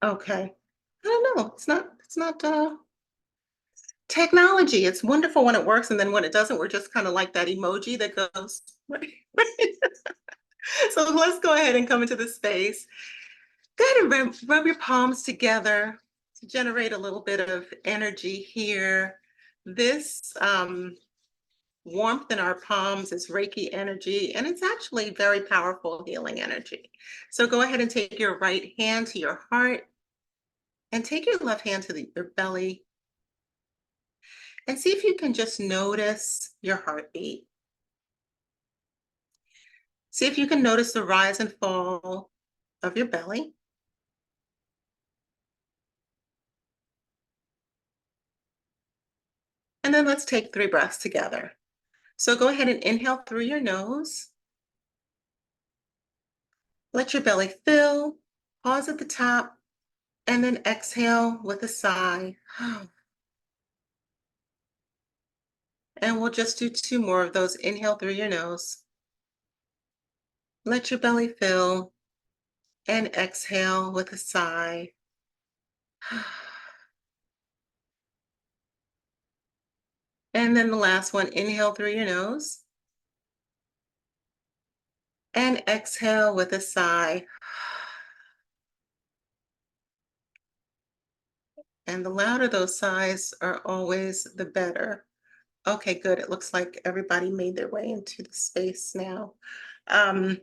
Okay. I don't know. It's not technology. It's wonderful when it works, and then when it doesn't, we're just kind of like that emoji that goes. So let's go ahead and come into the space. Go ahead and rub your palms together to generate a little bit of energy here. This warmth in our palms is Reiki energy, and it's actually very powerful healing energy. So go ahead and take your right hand to your heart and take your left hand to your belly and see if you can just notice your heartbeat. See if you can notice the rise and fall of your belly. And then let's take 3 breaths together. So go ahead and inhale through your nose. Let your belly fill, pause at the top, and then exhale with a sigh. And we'll just do 2 more of those. Inhale through your nose. Let your belly fill and exhale with a sigh. And then the last one, inhale through your nose and exhale with a sigh. And the louder those sighs are always the better. Okay, good. It looks like everybody made their way into the space now. Um,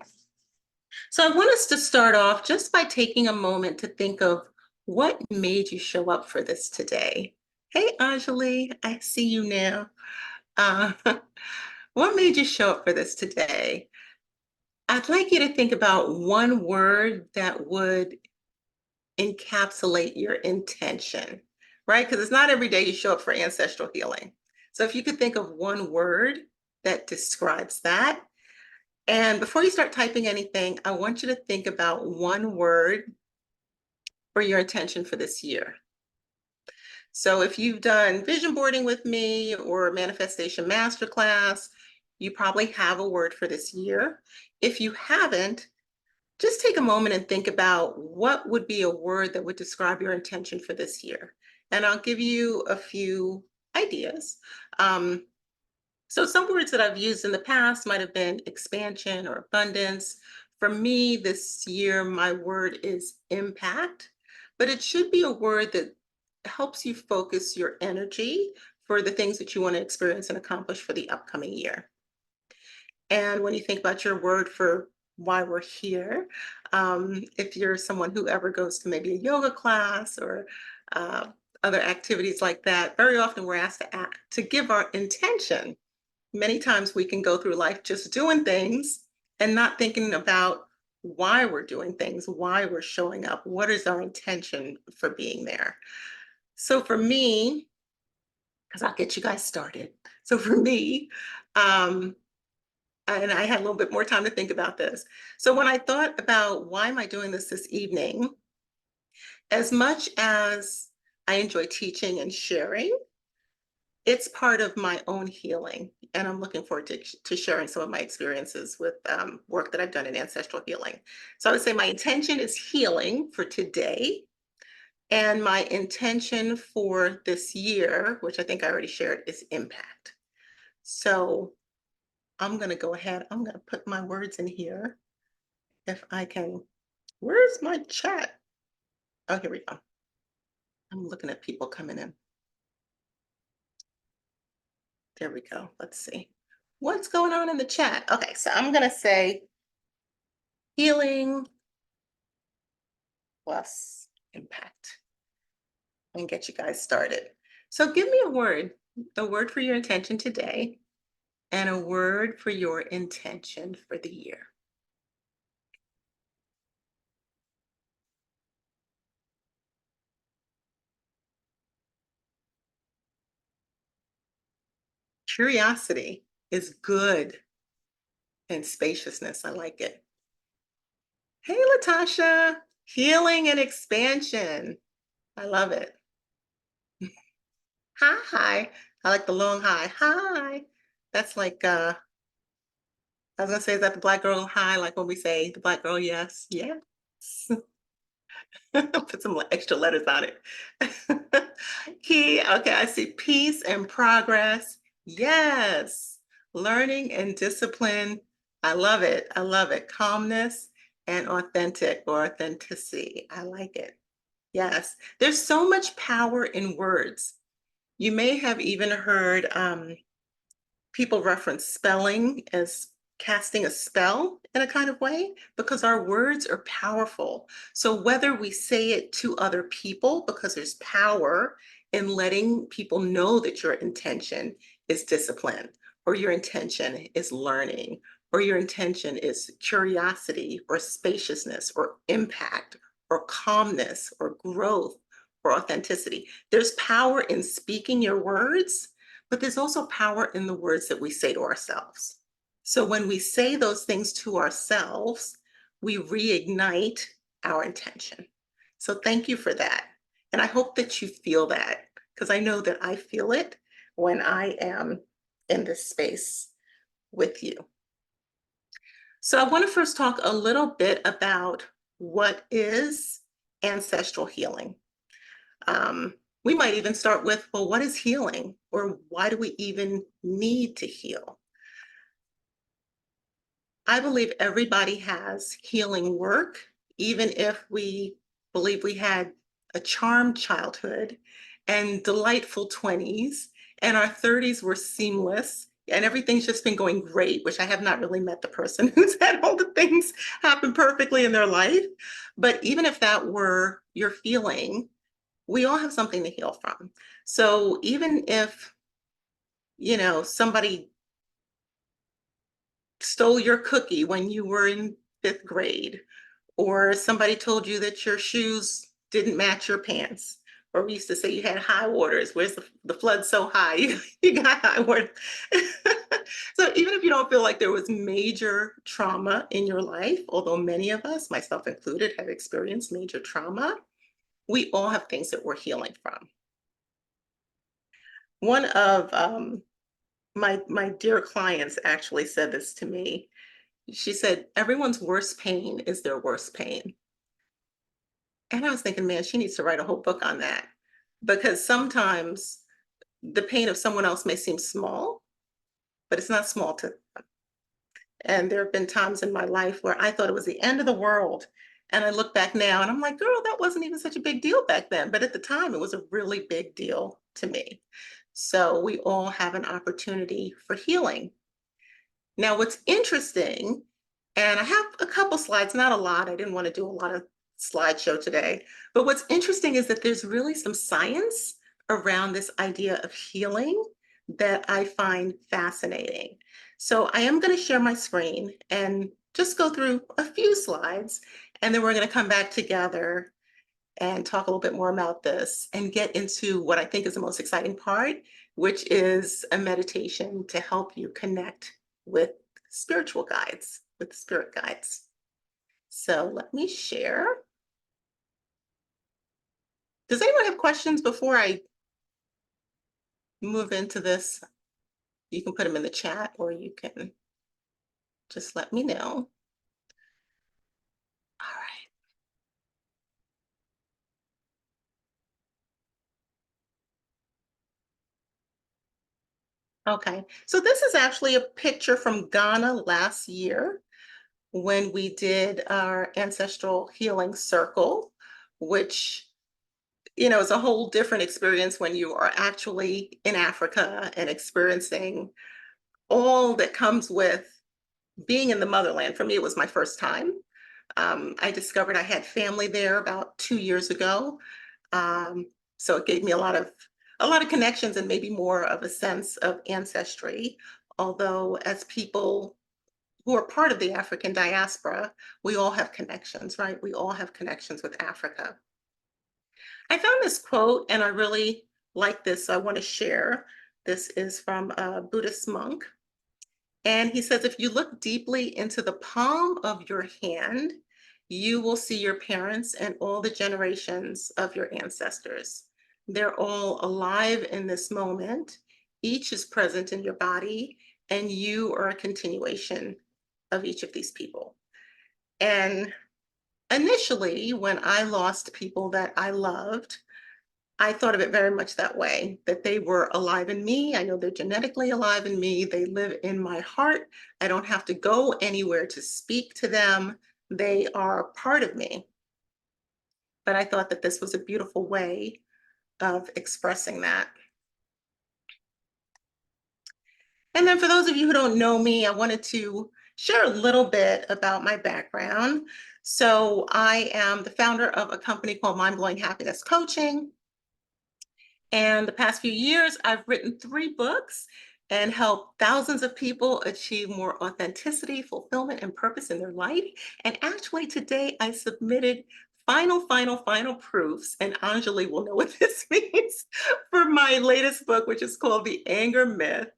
so I want us to start off just by taking a moment to think of what made you show up for this today. Hey, Anjali, I see you now. Uh, what made you show up for this today? I'd like you to think about one word that would encapsulate your intention, right? Because it's not every day you show up for ancestral healing. So if you could think of one word that describes that. And before you start typing anything, I want you to think about one word for your intention for this year. So if you've done vision boarding with me or manifestation masterclass, you probably have a word for this year. If you haven't, just take a moment and think about what would be a word that would describe your intention for this year. And I'll give you a few ideas. So some words that I've used in the past might have been expansion or abundance. For me, this year, my word is impact, but it should be a word that helps you focus your energy for the things that you want to experience and accomplish for the upcoming year. And when you think about your word for why we're here, if you're someone who ever goes to maybe a yoga class or uh, other activities like that, very often we're asked to give our intention. Many times we can go through life just doing things and not thinking about why we're doing things, why we're showing up, what is our intention for being there. So for me, because I'll get you guys started. So for me, um, and I had a little bit more time to think about this. So when I thought about why am I doing this evening, as much as I enjoy teaching and sharing, it's part of my own healing. And I'm looking forward to sharing some of my experiences with work that I've done in ancestral healing. So I would say my intention is healing for today. And my intention for this year, which I think I already shared, is impact. So I'm going to go ahead. I'm going to put my words in here if I can. Where's my chat? Oh, here we go. I'm looking at people coming in. There we go. Let's see. What's going on in the chat? Okay, so I'm going to say healing plus impact and get you guys started. So give me a word for your intention today, and a word for your intention for the year. Curiosity is good and spaciousness. I like it. Hey, Latasha, healing and expansion. I love it. Hi. I like the long hi. Hi. That's like I was gonna say, is that the black girl hi? Like when we say the black girl, yes, yes. Put some extra letters on it. Key, okay, I see peace and progress. Yes. Learning and discipline. I love it. I love it. Calmness and authentic or authenticity. I like it. Yes. There's so much power in words. You may have even heard people reference spelling as casting a spell in a kind of way because our words are powerful. So whether we say it to other people, because there's power in letting people know that your intention is discipline, or your intention is learning, or your intention is curiosity, or spaciousness, or impact, or calmness, or growth, or authenticity. There's power in speaking your words, but there's also power in the words that we say to ourselves. So when we say those things to ourselves, we reignite our intention. So thank you for that. And I hope that you feel that because I know that I feel it when I am in this space with you. So I want to first talk a little bit about what is ancestral healing. Um, we might even start with, well, what is healing? Or why do we even need to heal? I believe everybody has healing work, even if we believe we had a charmed childhood and delightful 20s, and our 30s were seamless, and everything's just been going great, which I have not really met the person who's had all the things happen perfectly in their life. But even if that were your feeling, we all have something to heal from. So even if, somebody stole your cookie when you were in fifth grade, or somebody told you that your shoes didn't match your pants, or we used to say you had high waters. Where's the flood so high? You got high water. So even if you don't feel like there was major trauma in your life, although many of us, myself included, have experienced major trauma, we all have things that we're healing from. One of my dear clients actually said this to me. She said, everyone's worst pain is their worst pain. And I was thinking, man, she needs to write a whole book on that because sometimes the pain of someone else may seem small, but it's not small to them. And there have been times in my life where I thought it was the end of the world. And I look back now and I'm like, girl, that wasn't even such a big deal back then. But at the time, it was a really big deal to me. So we all have an opportunity for healing. Now, what's interesting, and I have a couple slides, not a lot. I didn't want to do a lot of slideshow today. But what's interesting is that there's really some science around this idea of healing that I find fascinating. So I am going to share my screen and just go through a few slides, and then we're going to come back together and talk a little bit more about this and get into what I think is the most exciting part, which is a meditation to help you connect with spiritual guides, with spirit guides. So let me share. Does anyone have questions before I move into this? You can put them in the chat or you can just let me know. All right. Okay. So this is actually a picture from Ghana last year when we did our ancestral healing circle, which is a whole different experience when you are actually in Africa and experiencing all that comes with being in the motherland. For me, it was my first time. I discovered I had family there about 2 years ago, um, so it gave me a lot of connections and maybe more of a sense of ancestry. Although, as people who are part of the African diaspora, we all have connections, right? We all have connections with Africa. I found this quote and I really like this, so I want to share. This is from a Buddhist monk. And he says, if you look deeply into the palm of your hand, you will see your parents and all the generations of your ancestors. They're all alive in this moment. Each is present in your body, and you are a continuation of each of these people. And initially, when I lost people that I loved, I thought of it very much that way, that they were alive in me. I know they're genetically alive in me. They live in my heart. I don't have to go anywhere to speak to them. They are a part of me. But I thought that this was a beautiful way of expressing that. And then for those of you who don't know me, I wanted to share a little bit about my background. So I am the founder of a company called Mind Blowing Happiness Coaching. And the past few years, I've written 3 books and helped thousands of people achieve more authenticity, fulfillment, and purpose in their life. And actually, today I submitted final proofs, and Anjali will know what this means, for my latest book, which is called The Anger Myth: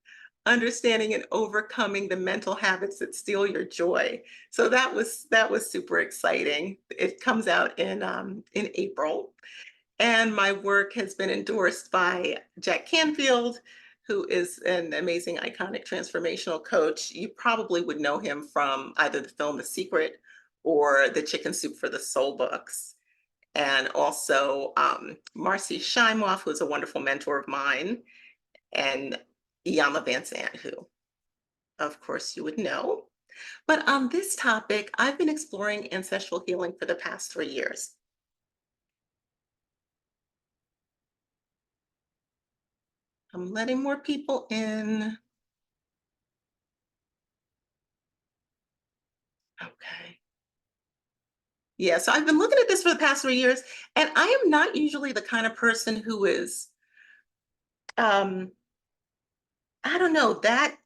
Understanding and Overcoming the Mental Habits That Steal Your Joy. So that was super exciting. It comes out in April. And my work has been endorsed by Jack Canfield, who is an amazing, iconic transformational coach. You probably would know him from either the film The Secret or the Chicken Soup for the Soul books. And also Marcy Shimoff, who is a wonderful mentor of mine, and Iyanla Vanzant, who, of course, you would know. But on this topic, I've been exploring ancestral healing for the past 3 years. I'm letting more people in. Okay. Yeah, so I've been looking at this for the past 3 years, and I am not usually the kind of person who is, um, I don't know, that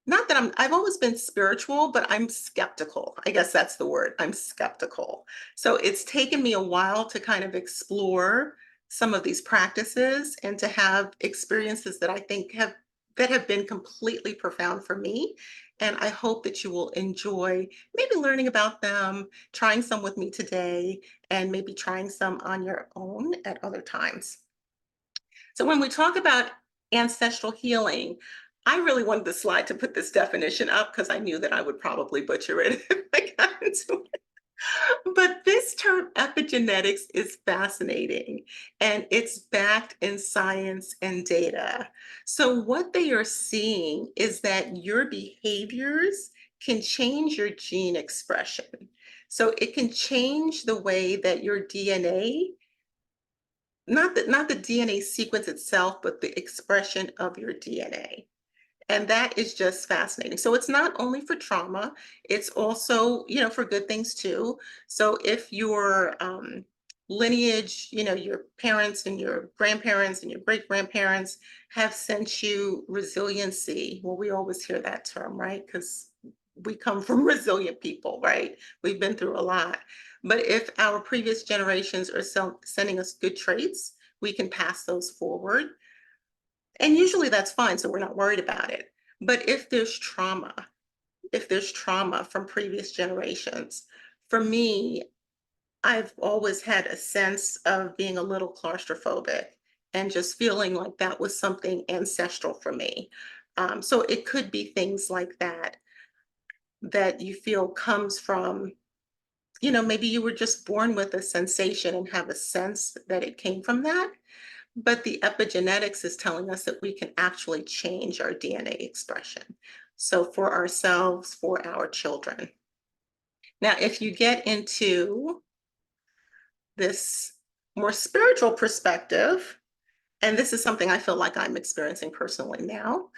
not that I've always been spiritual, but I'm skeptical. I guess that's the word. I'm skeptical. So it's taken me a while to kind of explore some of these practices and to have experiences that I think have been completely profound for me. And I hope that you will enjoy maybe learning about them, trying some with me today, and maybe trying some on your own at other times. So when we talk about ancestral healing, I really wanted the slide to put this definition up because I knew that I would probably butcher it if I got into it. But this term epigenetics is fascinating, and it's backed in science and data. So what they are seeing is that your behaviors can change your gene expression. So it can change the way that your DNA, not the DNA sequence itself, but the expression of your DNA. And that is just fascinating. So it's not only for trauma, it's also, for good things too. So if your lineage, your parents and your grandparents and your great grandparents have sent you resiliency, well, we always hear that term, right? Because we come from resilient people, right? We've been through a lot. But if our previous generations are sending us good traits, we can pass those forward. And usually that's fine, so we're not worried about it. But if there's trauma from previous generations, for me, I've always had a sense of being a little claustrophobic and just feeling like that was something ancestral for me. So it could be things like that that you feel comes from, maybe you were just born with a sensation and have a sense that it came from that. But the epigenetics is telling us that we can actually change our DNA expression. So for ourselves, for our children. Now, if you get into this more spiritual perspective, and this is something I feel like I'm experiencing personally now,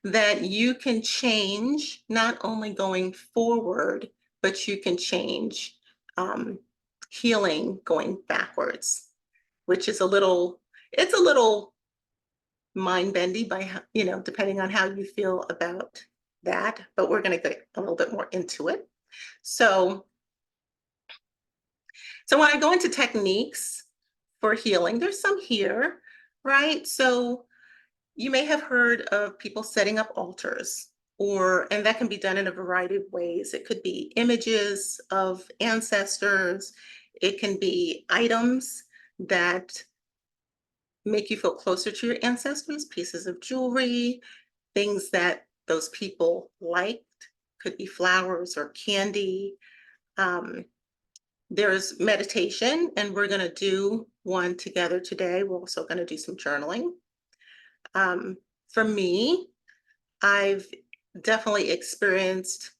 that you can change not only going forward, but you can change healing going backwards, which is it's a little mind bendy depending on how you feel about that. But we're going to get a little bit more into it. So, so when I go into techniques for healing, there's some here, right? So you may have heard of people setting up altars, and that can be done in a variety of ways. It could be images of ancestors. It can be items that make you feel closer to your ancestors, pieces of jewelry, things that those people liked, could be flowers or candy. Um, There's meditation, and we're going to do one together today. We're also going to do some journaling. Um, for me, I've definitely experienced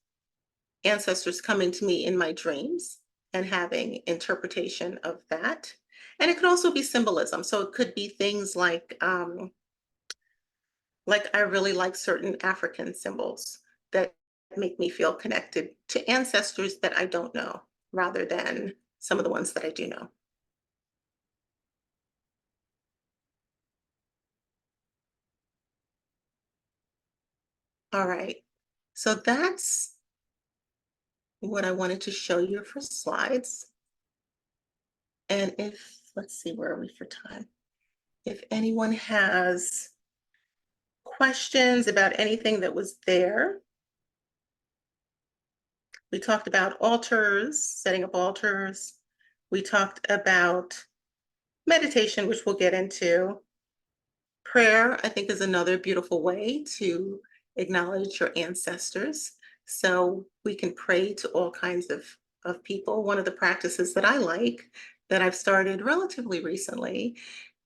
ancestors coming to me in my dreams and having interpretation of that. And it could also be symbolism. So it could be things like I really like certain African symbols that make me feel connected to ancestors that I don't know, rather than some of the ones that I do know. All right. So that's what I wanted to show you for slides. And if, let's see, where are we for time? If anyone has questions about anything that was there, we talked about altars, setting up altars. We talked about meditation, which we'll get into. Prayer, I think, is another beautiful way to acknowledge your ancestors. So we can pray to all kinds of people. One of the practices that I like that I've started relatively recently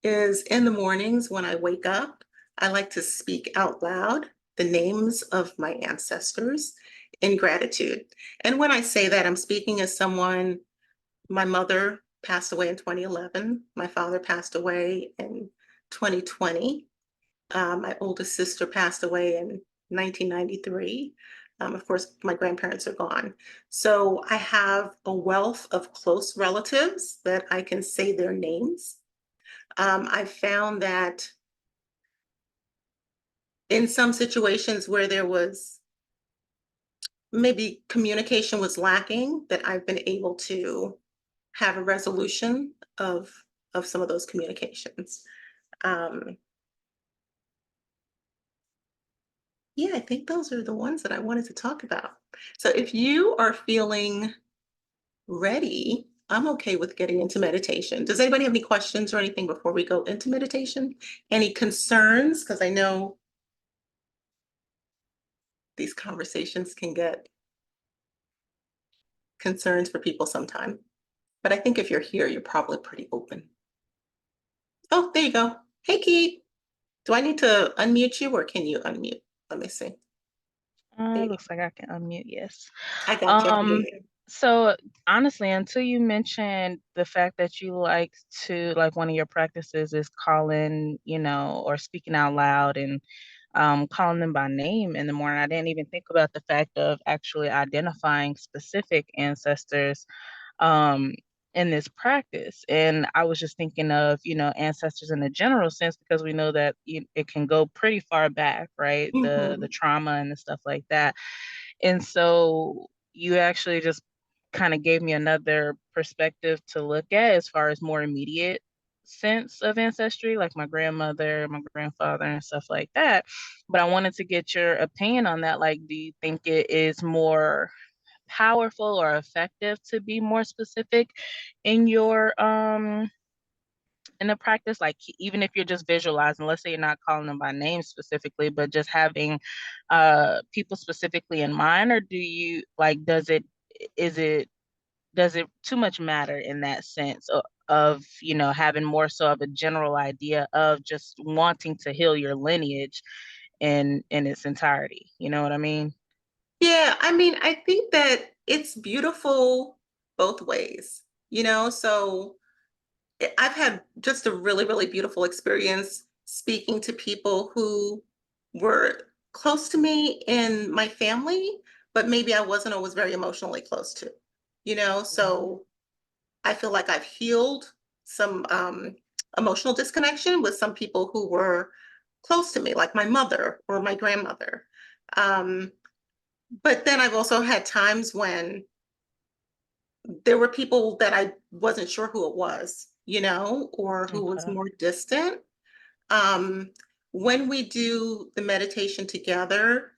is in the mornings when I wake up, I like to speak out loud the names of my ancestors in gratitude. And when I say that, I'm speaking as someone, my mother passed away in 2011, my father passed away in 2020. My oldest sister passed away in 1993. Of course, my grandparents are gone. So I have a wealth of close relatives that I can say their names. I found that in some situations where there was maybe communication was lacking, that I've been able to have a resolution of some of those communications. Um, yeah, I think those are the ones that I wanted to talk about. So if you are feeling ready, I'm okay with getting into meditation. Does anybody have any questions or anything before we go into meditation? Any concerns? Because I know these conversations can get concerns for people sometime. But I think if you're here, you're probably pretty open. Oh, there you go. Hey, Keith. Do I need to unmute you or can you unmute? Let me see. There you go. Looks like I can unmute, yes. I got you. I can hear Um, you. so honestly, until you mentioned the fact that you like to like one of your practices is calling, or speaking out loud and calling them by name in the morning. I didn't even think about the fact of actually identifying specific ancestors um in this practice. And I was just thinking of, ancestors in a general sense because we know that it can go pretty far back, right? The Mhm. trauma and the stuff like that. And so you actually just kind of gave me another perspective to look at as far as more immediate sense of ancestry, like my grandmother, my grandfather, and stuff like that. But I wanted to get your opinion on that. Like, do you think it is more powerful or effective to be more specific in your in the practice, like even if you're just visualizing, let's say you're not calling them by name specifically, but just having people specifically in mind? Or do you like, is it does it too much matter in that sense of having more so of a general idea of just wanting to heal your lineage in its entirety? You know what I mean? Yeah, I mean, I think that it's beautiful both ways, so I've had just a really, really beautiful experience speaking to people who were close to me in my family, but maybe I wasn't always very emotionally close to. Mhm. So I feel like I've healed some emotional disconnection with some people who were close to me, like my mother or my grandmother. Um, but then I've also had times when there were people that I wasn't sure who it was, or who was Okay. more distant. Um, when we do the meditation together,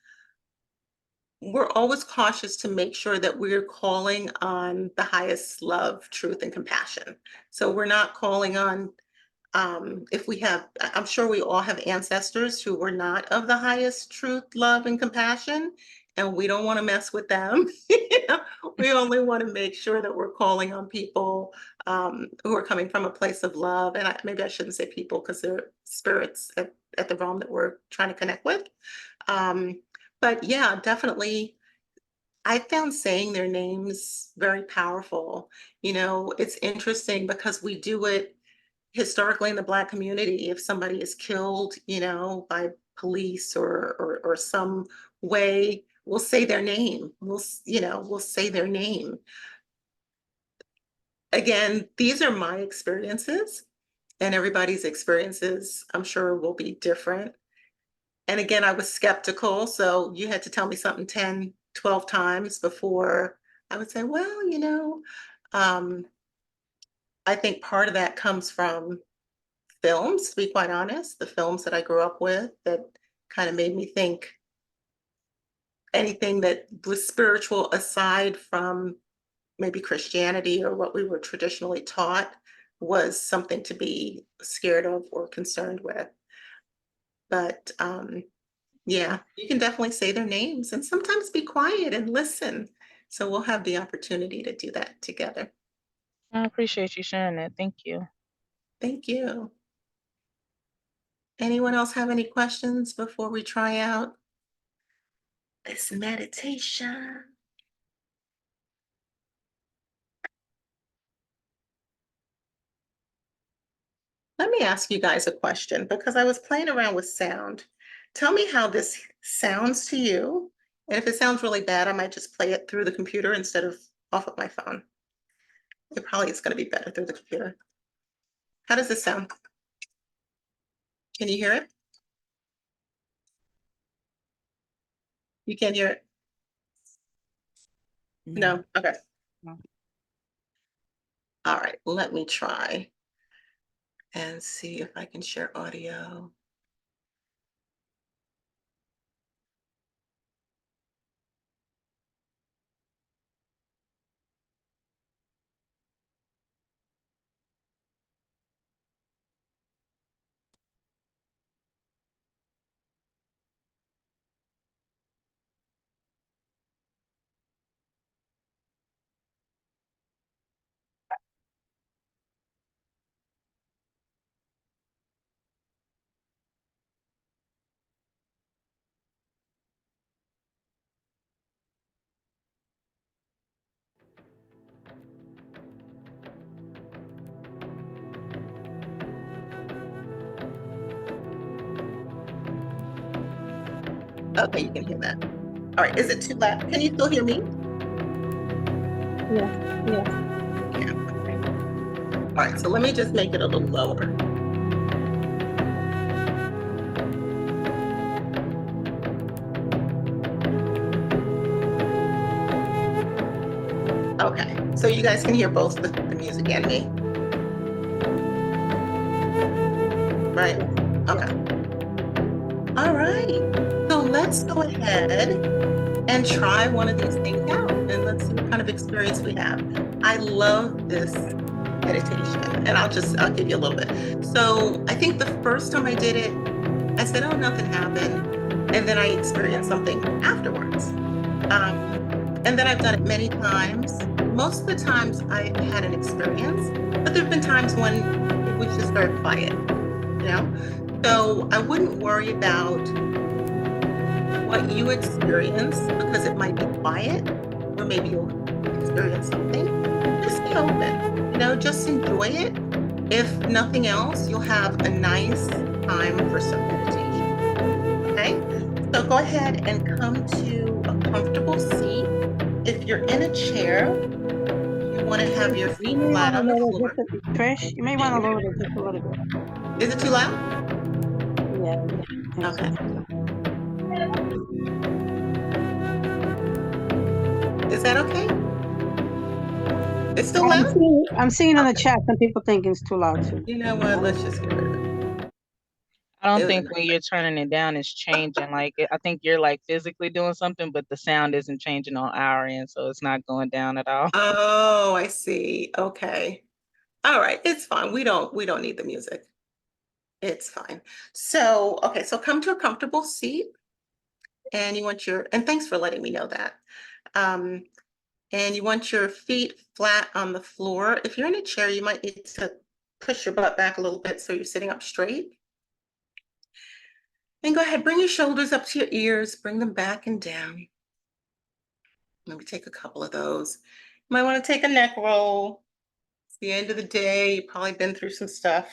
we're always cautious to make sure that we're calling on the highest love, truth, and compassion. So we're not calling on, if we have, I'm sure we all have ancestors who were not of the highest truth, love, and compassion, and we don't want to mess with them. We only want to make sure that we're calling on people who are coming from a place of love. And maybe I shouldn't say people because they're spirits at the realm that we're trying to connect with. Um, but yeah, definitely. I found saying their names very powerful. It's interesting because we do it historically in the Black community. If somebody is killed, by police or some way, we'll say their name. We'll say their name. Again, these are my experiences, and everybody's experiences, I'm sure, will be different. And again, I was skeptical, so you had to tell me something 10, 12 times before I would say, well, um, I think part of that comes from films, to be quite honest, the films that I grew up with that kind of made me think anything that was spiritual aside from maybe Christianity or what we were traditionally taught was something to be scared of or concerned with. But yeah, you can definitely say their names and sometimes be quiet and listen. So we'll have the opportunity to do that together. I appreciate you sharing that. Thank you. Thank you. Anyone else have any questions before we try out this meditation? Let me ask you guys a question because I was playing around with sound. Tell me how this sounds to you. And if it sounds really bad, I might just play it through the computer instead of off of my phone. It probably is going to be better through the computer. How does this sound? Can you hear it? You can't hear it? No. No? Okay. No. All right. Let me try and see if I can share audio. Okay, you can hear that. All right. Is it too loud? Can you still hear me? Yes, yes. Yeah. Okay. All right. So let me just make it a little lower. Okay. So you guys can hear both the music and me, right? Yes, Okay. yes. All right. So let's go ahead and try one of these things out and let's see what kind of experience we have. I love this meditation and I'll give you a little bit. So I think the first time I did it, I said, oh, nothing happened. And then I experienced something afterwards. Um, and then I've done it many times. Most of the times I had an experience, but there have been times when it was just very quiet, you know? So I wouldn't worry about what you experience because it might be quiet or maybe you'll experience something. Just be open, just enjoy it. If nothing else, you'll have a nice time for some meditation. Okay. So go ahead and come to a comfortable seat. If you're in a chair, you want to have your You feet may flat want to on the lower it floor. just Trish, you may want to lower it just a little bit. Is it too loud? Yeah, I think Okay. so. Is that okay? It's still loud? I'm seeing in the Okay. chat some people think it's too loud too. You know what? Let's just get rid of it. I don't It was think when you're turning it down, it's changing. I think you're like physically doing something, but the sound isn't changing on our end, so it's not going down at all. Oh, I see. Okay. All right. It's fine. We don't need the music. It's fine. So, okay, so come to a comfortable seat and and thanks for letting me know that. Um, And you want your feet flat on the floor. If you're in a chair, you might need to push your butt back a little bit so you're sitting up straight. And go ahead, bring your shoulders up to your ears, bring them back and down. Let me take a couple of those. You might want to take a neck roll. It's the end of the day. You've probably been through some stuff.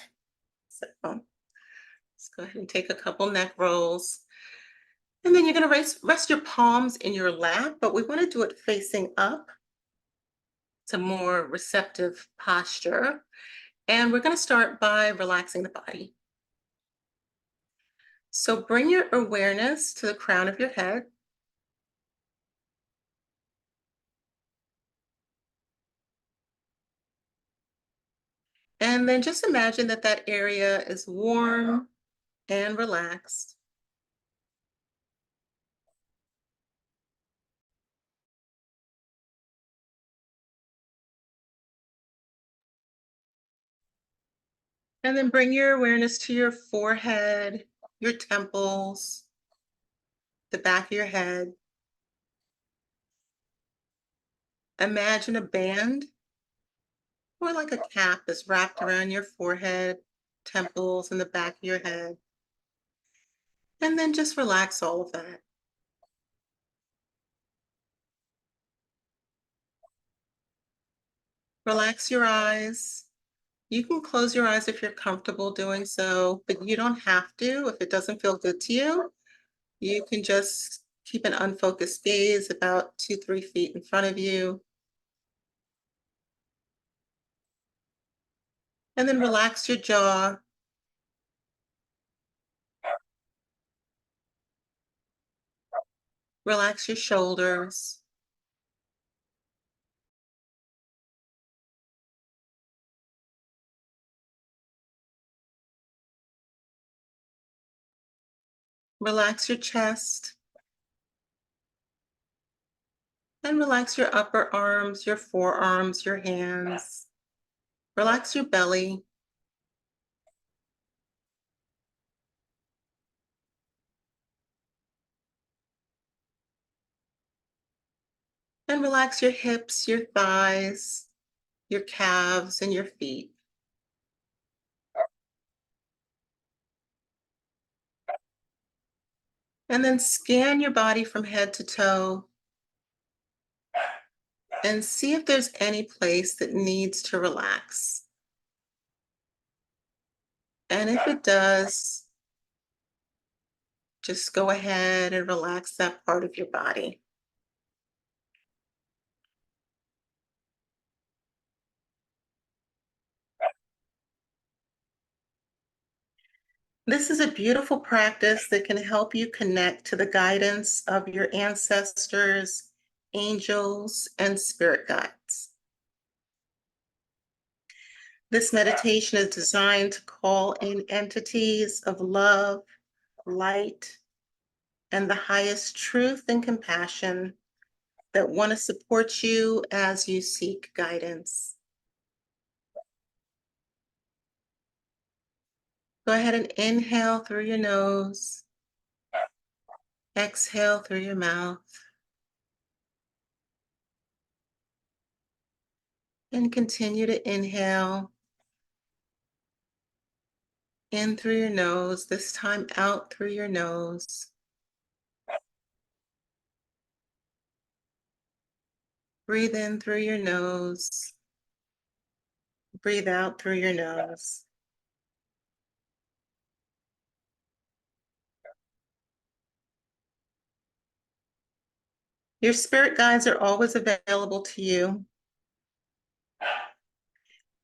So let's go ahead and take a couple neck rolls. And then you're going to rest your palms in your lap, but we want to do it facing up. It's a more receptive posture. And we're going to start by relaxing the body. So bring your awareness to the crown of your head. And then just imagine that that area is warm and relaxed. And then bring your awareness to your forehead, your temples, the back of your head. Imagine a band or like a cap that's wrapped around your forehead, temples, and the back of your head. And then just relax all of that. Relax your eyes. You can close your eyes if you're comfortable doing so, but you don't have to if it doesn't feel good to you. You can just keep an unfocused gaze about 2-3 feet in front of you. And then relax your jaw. Relax your shoulders. Relax your chest. And relax your upper arms, your forearms, your hands. Relax your belly. And relax your hips, your thighs, your calves, and your feet. And then scan your body from head to toe and see if there's any place that needs to relax. And if it does, just go ahead and relax that part of your body. This is a beautiful practice that can help you connect to the guidance of your ancestors, angels, and spirit guides. This meditation is designed to call in entities of love, light, and the highest truth and compassion that want to support you as you seek guidance. Go ahead and inhale through your nose, exhale through your mouth, and continue to inhale in through your nose, this time out through your nose. Breathe in through your nose, breathe out through your nose. Your spirit guides are always available to you.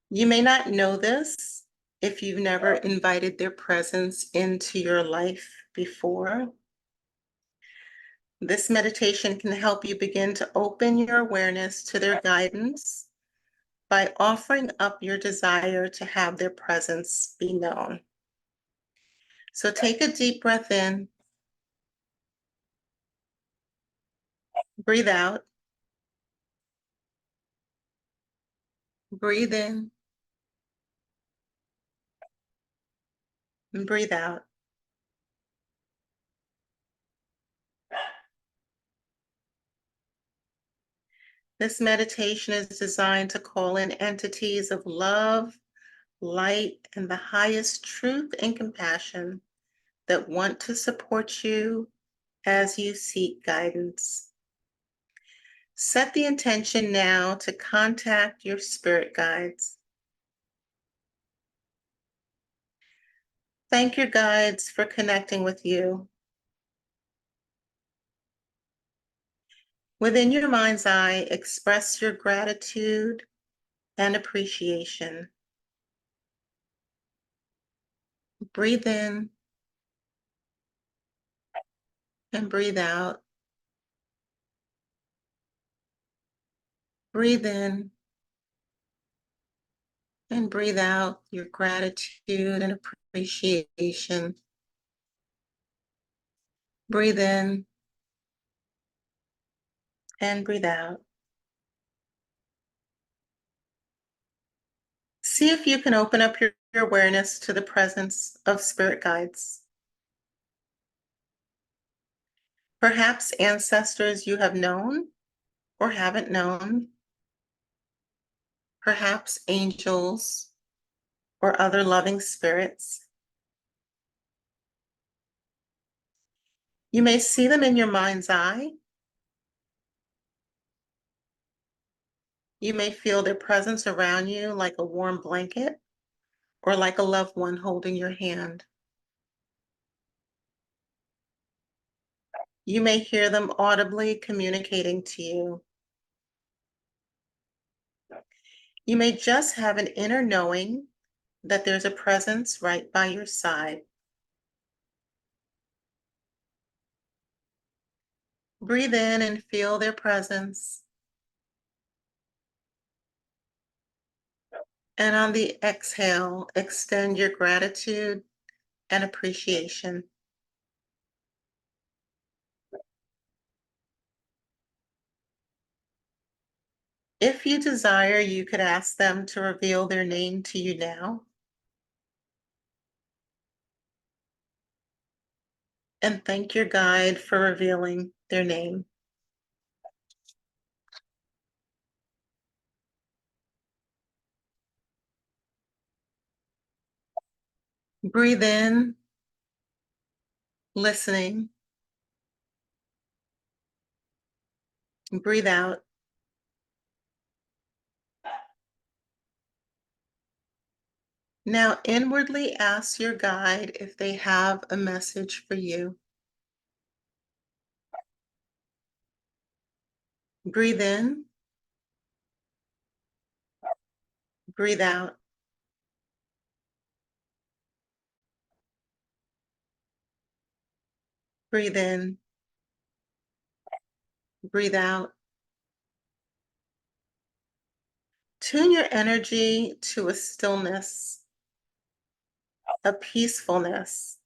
You may not know this if you've never invited their presence into your life before. This meditation can help you begin to open your awareness to their guidance by offering up your desire to have their presence be known. So take a deep breath in, breathe out, breathe in, and breathe out. This meditation is designed to call in entities of love, light, and the highest truth and compassion that want to support you as you seek guidance. Set the intention now to contact your spirit guides. Thank your guides for connecting with you. Within your mind's eye, express your gratitude and appreciation. Breathe in and breathe out. Breathe in and breathe out your gratitude and appreciation. Breathe in and breathe out. See if you can open up your awareness to the presence of spirit guides. Perhaps ancestors you have known or haven't known. Perhaps angels or other loving spirits. You may see them in your mind's eye. You may feel their presence around you like a warm blanket or like a loved one holding your hand. You may hear them audibly communicating to you. You may just have an inner knowing that there's a presence right by your side. Breathe in and feel their presence. And on the exhale, extend your gratitude and appreciation. If you desire, you could ask them to reveal their name to you now. And thank your guide for revealing their name. Breathe in, listening. Breathe out. Now inwardly ask your guide if they have a message for you. Breathe in, breathe out. Breathe in, breathe out. Tune your energy to a stillness, a peacefulness,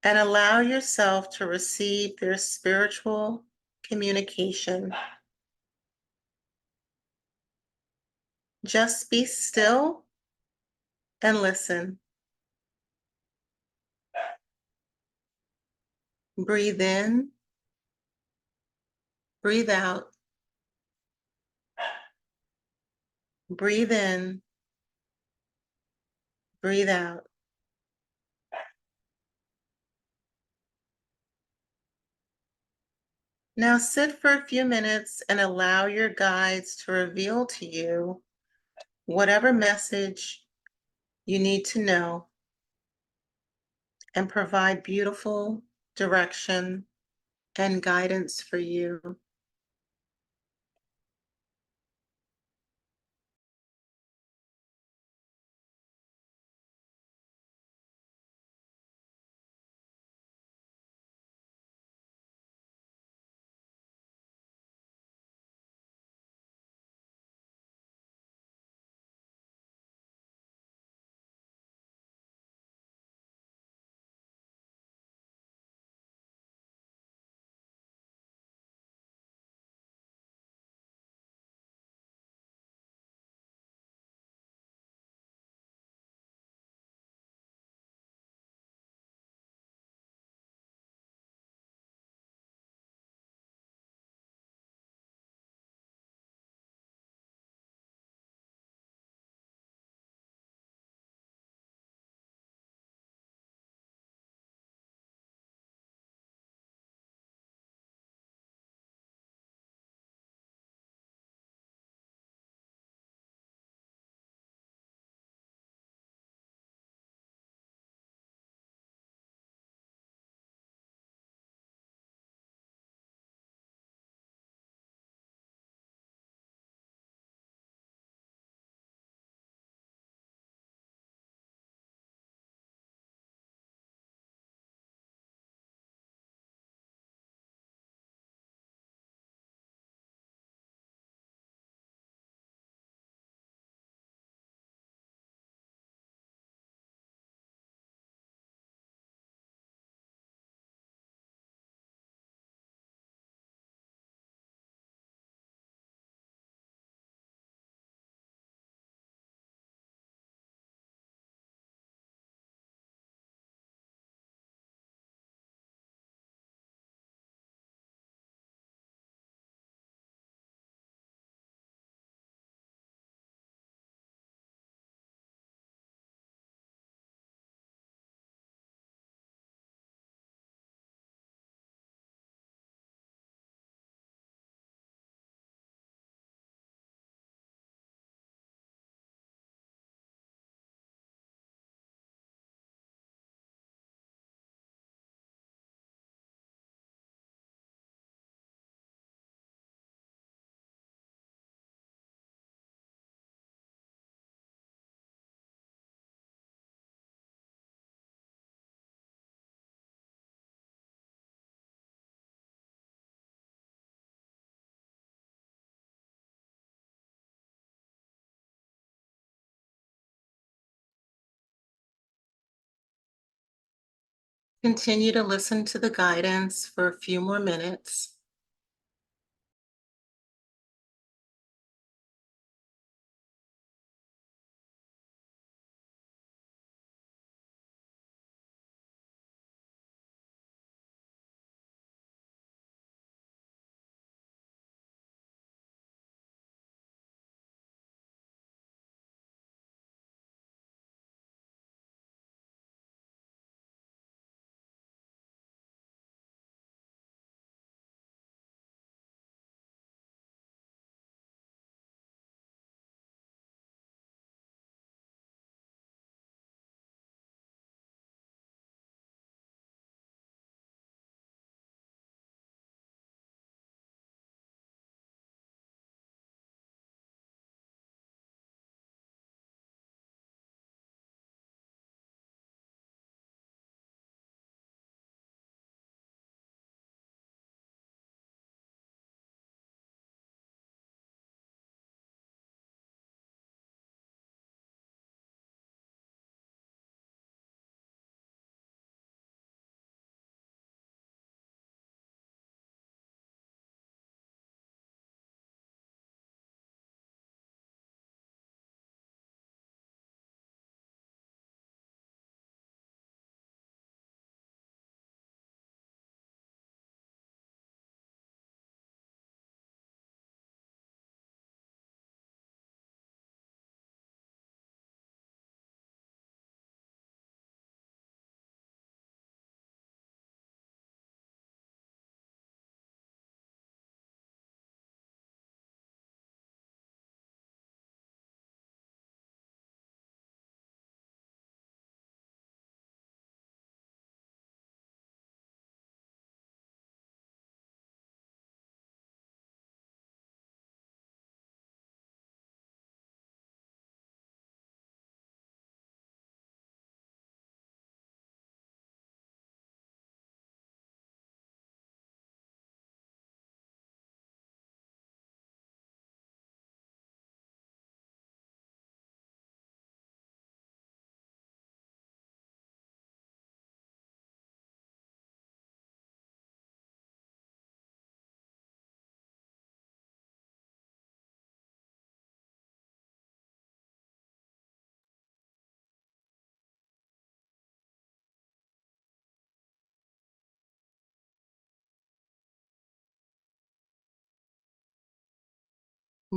and allow yourself to receive their spiritual communication. Just be still and listen. Breathe in, breathe out. Breathe in, breathe out. Now sit for a few minutes and allow your guides to reveal to you whatever message you need to know and provide beautiful direction and guidance for you. Continue to listen to the guidance for a few more minutes.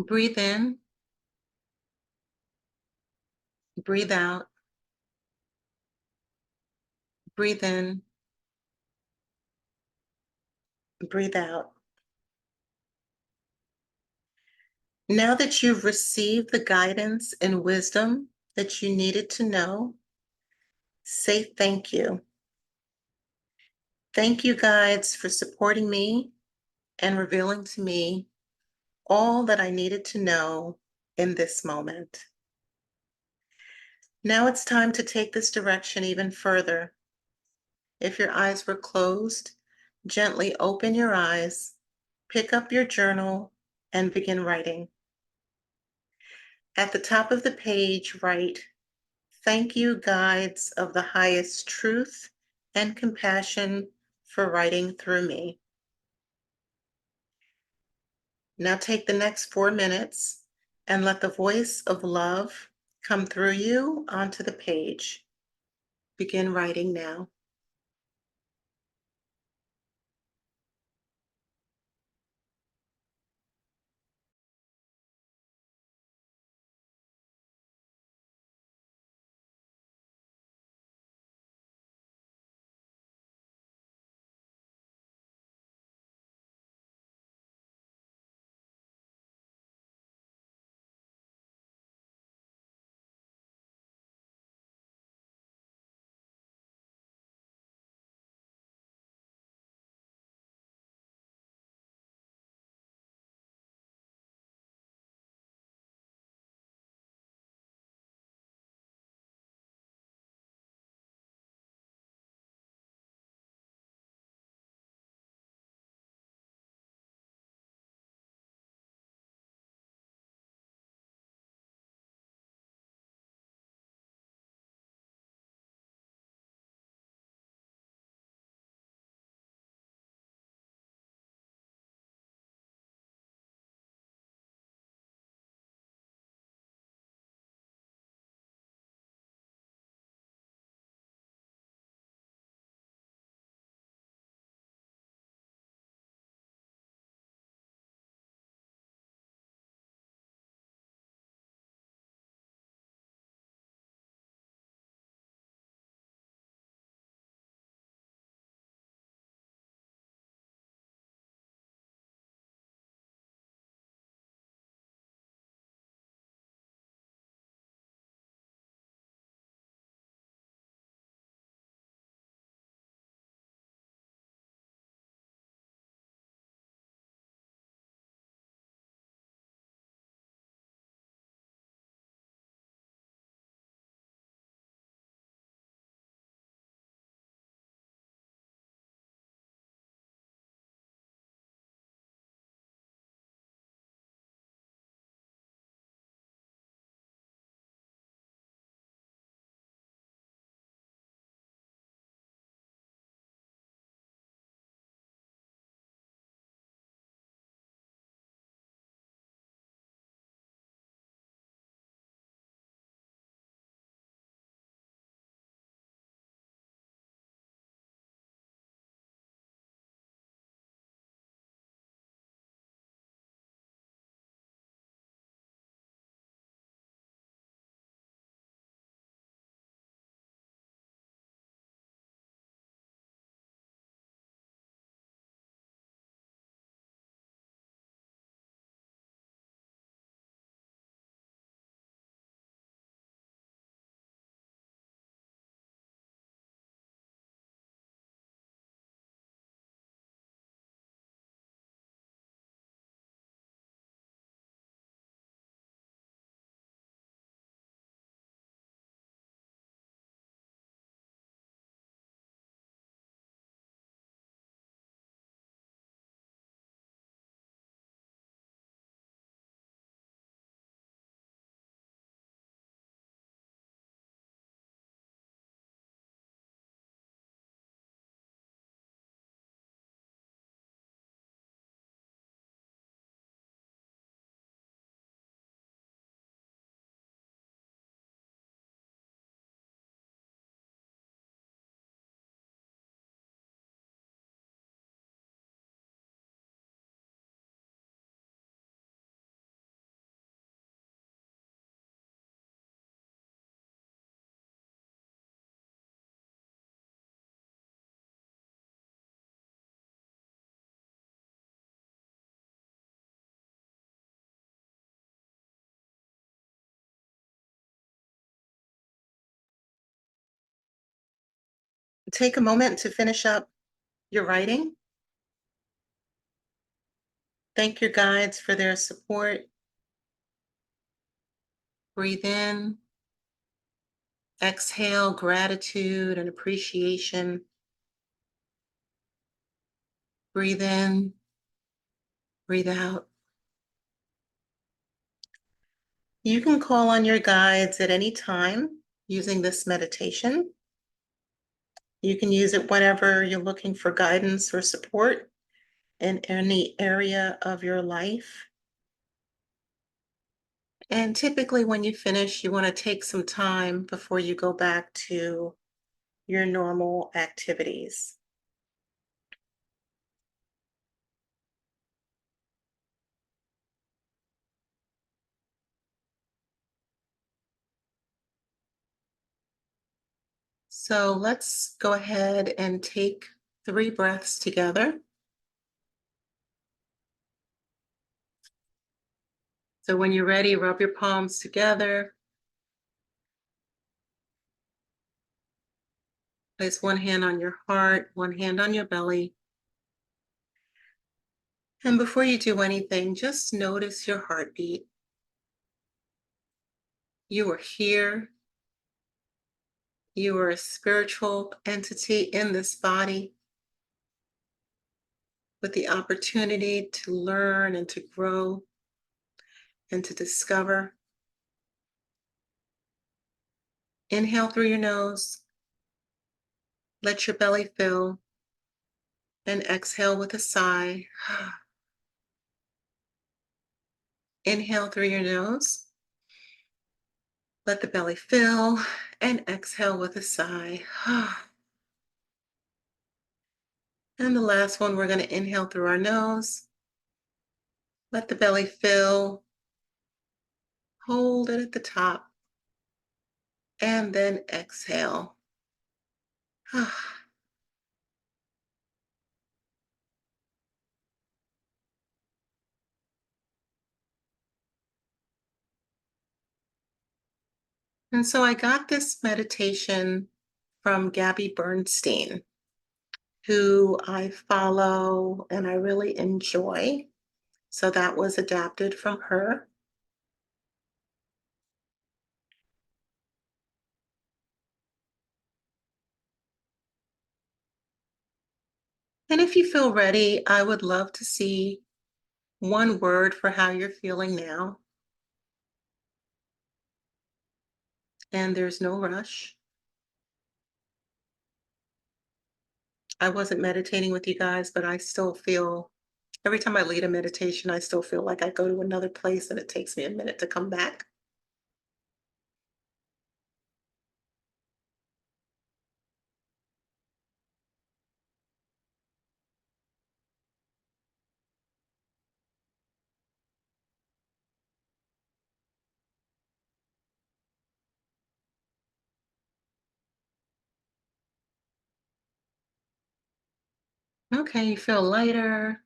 Breathe in, breathe out, breathe in, breathe out. Now that you've received the guidance and wisdom that you needed to know, say thank you. Thank you, guides, for supporting me and revealing to me all that I needed to know in this moment. Now it's time to take this direction even further. If your eyes were closed, gently open your eyes, pick up your journal, and begin writing. At the top of the page, write, "Thank you, guides of the highest truth and compassion, for writing through me." Now take the next 4 minutes and let the voice of love come through you onto the page. Begin writing now. take a moment to finish up your writing. Thank your guides for their support. Breathe in, exhale gratitude and appreciation. Breathe in, breathe out. You can call on your guides at any time using this meditation. You can use it whenever you're looking for guidance or support in any area of your life. And typically when you finish, you want to take some time before you go back to your normal activities. So let's go ahead and take 3 breaths together. So when you're ready, rub your palms together. Place one hand on your heart, one hand on your belly. And before you do anything, just notice your heartbeat. You are here. You are a spiritual entity in this body with the opportunity to learn and to grow and to discover. Inhale through your nose. Let your belly fill. And exhale with a sigh. Inhale through your nose. Let the belly fill and exhale with a sigh. And the last one, we're going to inhale through our nose. Let the belly fill. Hold it at the top. And then exhale. And so I got this meditation from Gabby Bernstein, who I follow and I really enjoy. So that was adapted from her. And if you feel ready, I would love to see one word for how you're feeling now. And there's no rush. I wasn't meditating with you guys, but I still feel, every time I lead a meditation, I still feel like I go to another place and it takes me a minute to come back. Okay, you feel lighter.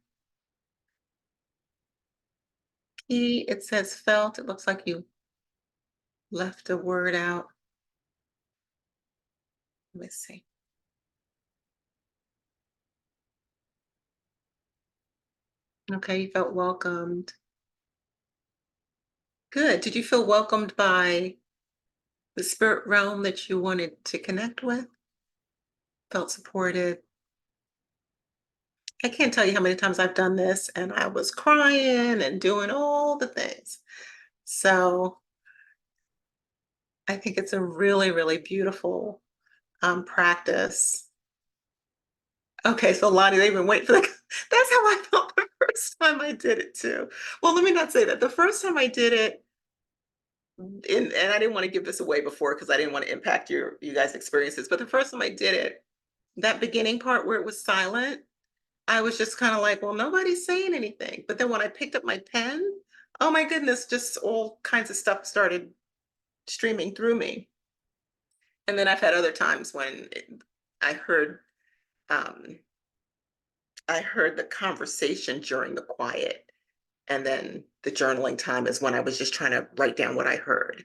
It says felt. It looks like you left a word out. Let me see. Okay, you felt welcomed. Good. Did you feel welcomed by the spirit realm that you wanted to connect with? Felt supported? I can't tell you how many times I've done this and I was crying and doing all the things. So I think it's a really, really beautiful practice. Okay, so Lonnie, they've been waiting for that. That's how I felt the first time I did it too. Well, let me not say that. The first time I did it, and I didn't want to give this away before because I didn't want to impact you guys' experiences. But the first time I did it, that beginning part where it was silent, I was just kind of like, well, nobody's saying anything. But then when I picked up my pen, oh my goodness, just all kinds of stuff started streaming through me. And then I've had other times when I heard um, I heard the conversation during the quiet. And then the journaling time is when I was just trying to write down what I heard.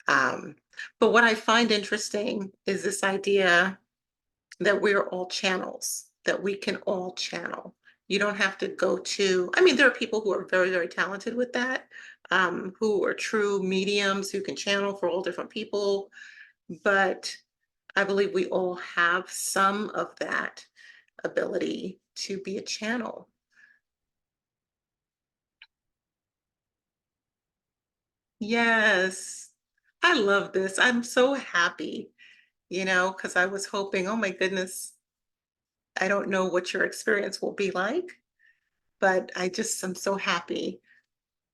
Um, but what I find interesting is this idea that we're all channels, that we can all channel. You don't have to go to, I mean, there are people who are very, very talented with that, who are true mediums who can channel for all different people. But I believe we all have some of that ability to be a channel. Yes, I love this. I'm so happy, because I was hoping, oh my goodness, I don't know what your experience will be like, but I'm so happy.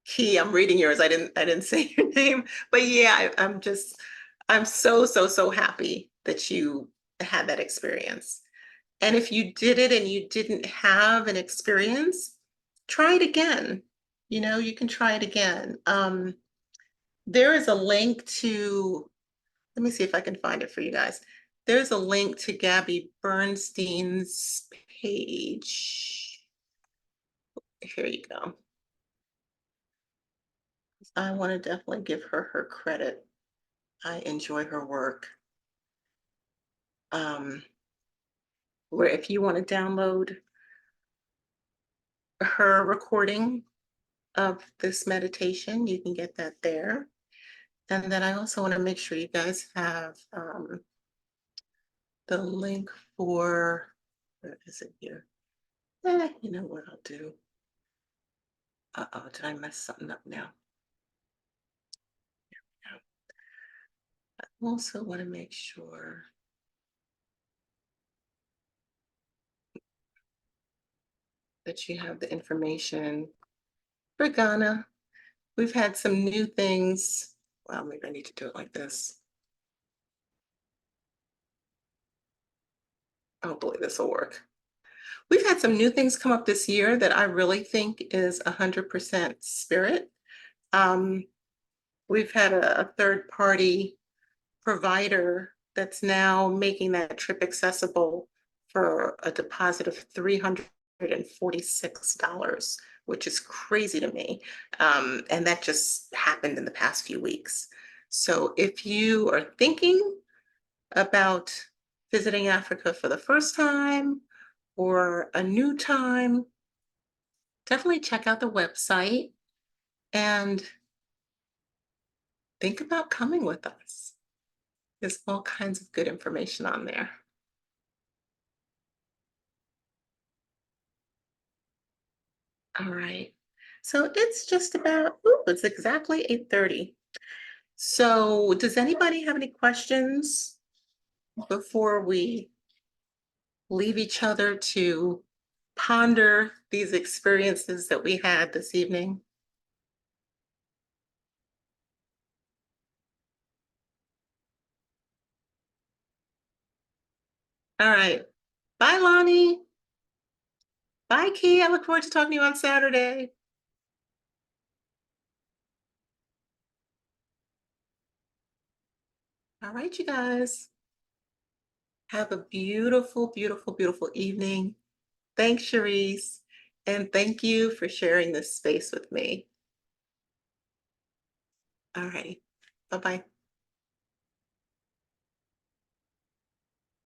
Key, I'm reading yours. I didn't say your name, but yeah, I'm so, so, so happy that you had that experience. And if you did it and you didn't have an experience, try it again. You can try it again. There is a link to, let me see if I can find it for you guys. There's a link to Gabby Bernstein's page. Here you go. I want to definitely give her credit. I enjoy her work. Where if you want to download her recording of this meditation, you can get that there. And then I also want to make sure you guys have the link for, where is it here? You know what I'll do? Uh-oh, did I mess something up now? I also want to make sure that you have the information for Ghana. We've had some new things. Well, maybe I need to do it like this. Hopefully this will work. We've had some new things come up this year that I really think is 100% spirit. We've had a third party provider that's now making that trip accessible for a deposit of $346, which is crazy to me. And that just happened in the past few weeks. So if you are thinking about visiting Africa for the first time or a new time, definitely check out the website and think about coming with us. There's all kinds of good information on there. All right. So it's just about, it's exactly 8:30. So does anybody have any questions before we leave each other to ponder these experiences that we had this evening? All right. Bye, Lonnie. Bye, Key. I look forward to talking to you on Saturday. All right, you guys. Have a beautiful, beautiful, beautiful evening. Thanks, Cherise. And thank you for sharing this space with me. All right. Bye-bye.